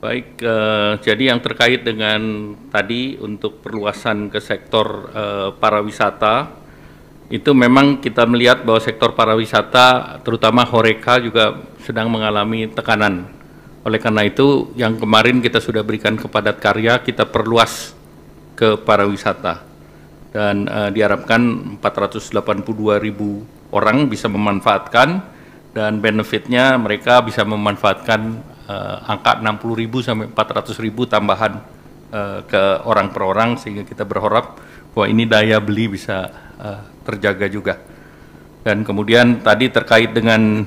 Baik, jadi yang terkait dengan tadi untuk perluasan ke sektor pariwisata, itu memang kita melihat bahwa sektor pariwisata, terutama Horeca juga sedang mengalami tekanan. Oleh karena itu, yang kemarin kita sudah berikan ke Padat Karya, kita perluas ke pariwisata. Dan diharapkan 482.000 orang bisa memanfaatkan, dan benefitnya mereka bisa memanfaatkan angka 60.000 sampai 400.000 tambahan ke orang per orang, sehingga kita berharap bahwa ini daya beli bisa terjaga juga. Dan kemudian tadi terkait dengan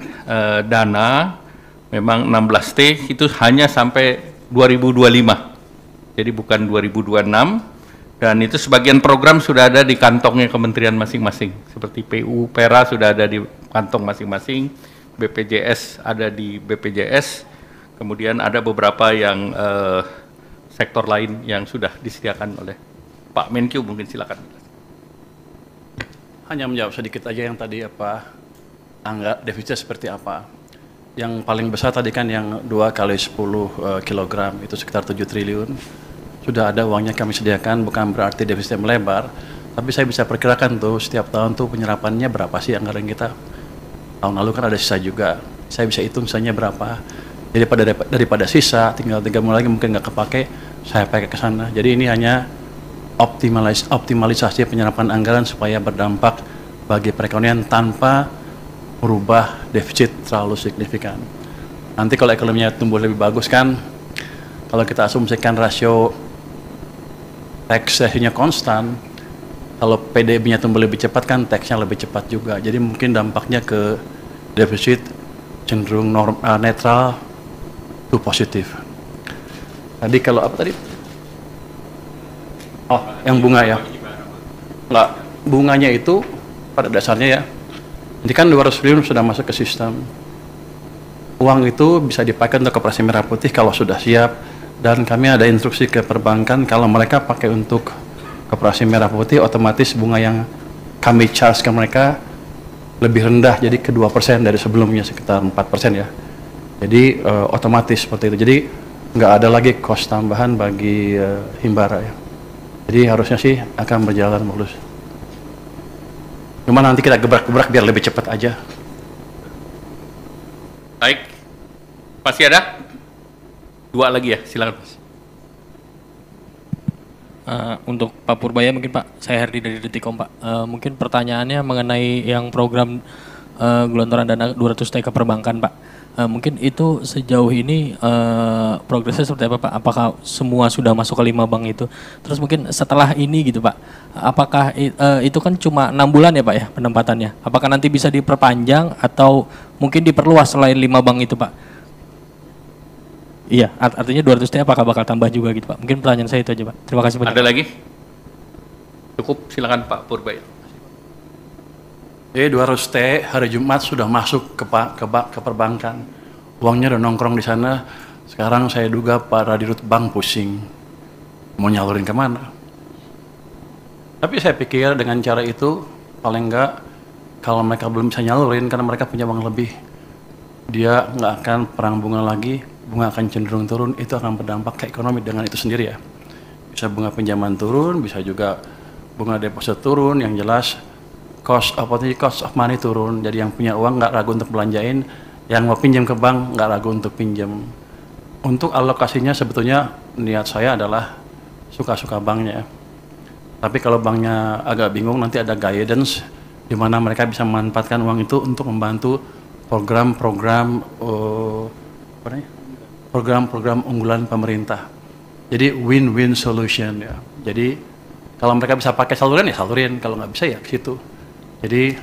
dana, memang 16T itu hanya sampai 2025, jadi bukan 2026, dan itu sebagian program sudah ada di kantongnya kementerian masing-masing, seperti PU, PERA sudah ada di kantong masing-masing, BPJS ada di BPJS, kemudian ada beberapa yang sektor lain yang sudah disediakan oleh Pak Menkyu. Mungkin silakan. Hanya menjawab sedikit aja yang tadi apa, angka defisitnya seperti apa. Yang paling besar tadi kan yang 2 kali 10 kilogram itu sekitar 7 triliun. Sudah ada uangnya kami sediakan, bukan berarti defisitnya melebar, tapi saya bisa perkirakan tuh setiap tahun tuh penyerapannya berapa sih anggaran kita. Tahun lalu kan ada sisa juga, saya bisa hitung sisanya berapa. Jadi daripada sisa, tinggal 3 bulan lagi mungkin nggak kepake, saya pakai ke sana. Jadi ini hanya optimalisasi penyerapan anggaran supaya berdampak bagi perekonomian tanpa merubah defisit terlalu signifikan. Nanti kalau ekonominya tumbuh lebih bagus kan, kalau kita asumsikan rasio tax ratio-nya konstan, kalau PDB-nya tumbuh lebih cepat kan tax-nya lebih cepat juga. Jadi mungkin dampaknya ke defisit cenderung netral to positif. Tadi kalau apa tadi? Oh, yang bunga ya? Enggak, bunganya itu pada dasarnya ya. Jadi kan 200 triliun sudah masuk ke sistem. Uang itu bisa dipakai untuk Koperasi Merah Putih kalau sudah siap. Dan kami ada instruksi ke perbankan kalau mereka pakai untuk Koperasi Merah Putih, otomatis bunga yang kami charge ke mereka lebih rendah, jadi ke 2% dari sebelumnya, sekitar 4% ya. Jadi otomatis seperti itu. Jadi nggak ada lagi cost tambahan bagi Himbara ya. Jadi harusnya sih akan berjalan mulus. Cuma nanti kita gebrak-gebrak biar lebih cepat aja. Baik, masih ada? 2 lagi ya, silakan Mas. Untuk Pak Purbaya mungkin Pak, saya Herdi dari Detikom Pak. Mungkin pertanyaannya mengenai yang program gelontoran dana 200T ke perbankan Pak. Mungkin itu sejauh ini progresnya seperti apa Pak? Apakah semua sudah masuk ke 5 bank itu? Terus mungkin setelah ini gitu Pak, apakah itu kan cuma 6 bulan ya Pak ya penempatannya? Apakah nanti bisa diperpanjang atau mungkin diperluas selain 5 bank itu Pak? Iya, artinya 200T apakah bakal tambah juga gitu Pak? Mungkin pertanyaan saya itu aja Pak. Terima kasih banyak. Ada lagi? Cukup, silakan Pak Purbaya. 200T hari Jumat sudah masuk ke perbankan. Uangnya udah nongkrong di sana. Sekarang saya duga para dirut bank pusing. Mau nyalurin kemana? Tapi saya pikir dengan cara itu, paling enggak kalau mereka belum bisa nyalurin karena mereka punya uang lebih, dia nggak akan perang bunga lagi, bunga akan cenderung turun, itu akan berdampak ke ekonomi dengan itu sendiri ya. Bisa bunga pinjaman turun, bisa juga bunga deposit turun, yang jelas cost of money turun. Jadi yang punya uang nggak ragu untuk belanjain, yang mau pinjam ke bank nggak ragu untuk pinjam. Untuk alokasinya sebetulnya niat saya adalah suka-suka banknya. Tapi kalau banknya agak bingung, nanti ada guidance di mana mereka bisa memanfaatkan uang itu untuk membantu program-program unggulan pemerintah. Jadi win-win solution ya. Jadi kalau mereka bisa pakai saluran ya salurin, kalau nggak bisa ya ke situ. Jadi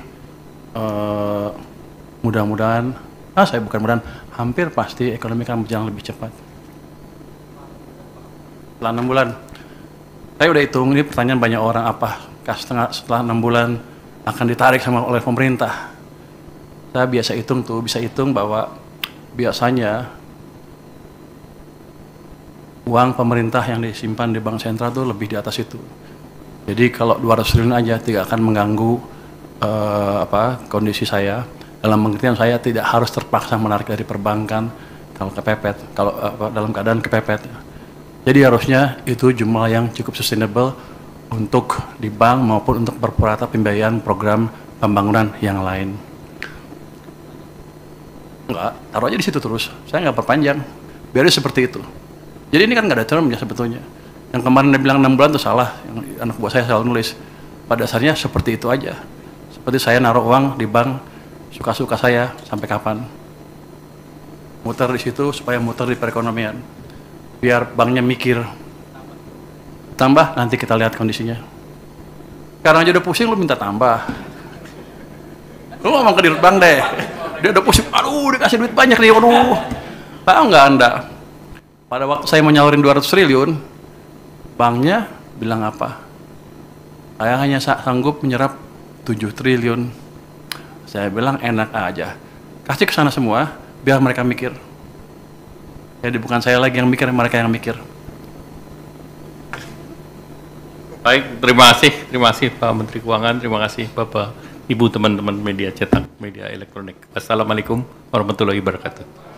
mudah-mudahan, hampir pasti ekonomi akan berjalan lebih cepat. Setelah 6 bulan, saya udah hitung, ini pertanyaan banyak orang, apakah setelah 6 bulan akan ditarik oleh pemerintah. Saya bisa hitung bahwa biasanya uang pemerintah yang disimpan di bank sentral itu lebih di atas itu. Jadi kalau 200 triliun aja tidak akan mengganggu kondisi saya. Dalam pengertian saya tidak harus terpaksa menarik dari perbankan kalau kepepet, kalau dalam keadaan kepepet. Jadi harusnya itu jumlah yang cukup sustainable untuk di bank maupun untuk berprata pembiayaan program pembangunan yang lain. Enggak, taruh aja di situ terus. Saya nggak perpanjang. Biar seperti itu. Jadi ini kan nggak ada termnya sebetulnya. Yang kemarin dia bilang 6 bulan itu salah. Yang anak buah saya selalu nulis. Pada dasarnya seperti itu aja. Seperti saya naruh uang di bank, suka-suka saya sampai kapan. Muter di situ supaya muter di perekonomian. Biar banknya mikir. Tambah, nanti kita lihat kondisinya. Sekarang aja udah pusing, lu minta tambah. Lu ngomong ke dirut bank deh. Dia udah pusing, aduh dikasih duit banyak nih, waduh. Tahu nggak Anda? Pada waktu saya mau nyalurin 200 triliun, banknya bilang apa? Saya hanya sanggup menyerap 7 triliun. Saya bilang enak aja. Kasih ke sana semua, biar mereka mikir. Jadi bukan saya lagi yang mikir, mereka yang mikir. Baik, terima kasih Pak Menteri Keuangan, terima kasih Bapak, Ibu, teman-teman media cetak, media elektronik. Assalamualaikum warahmatullahi wabarakatuh.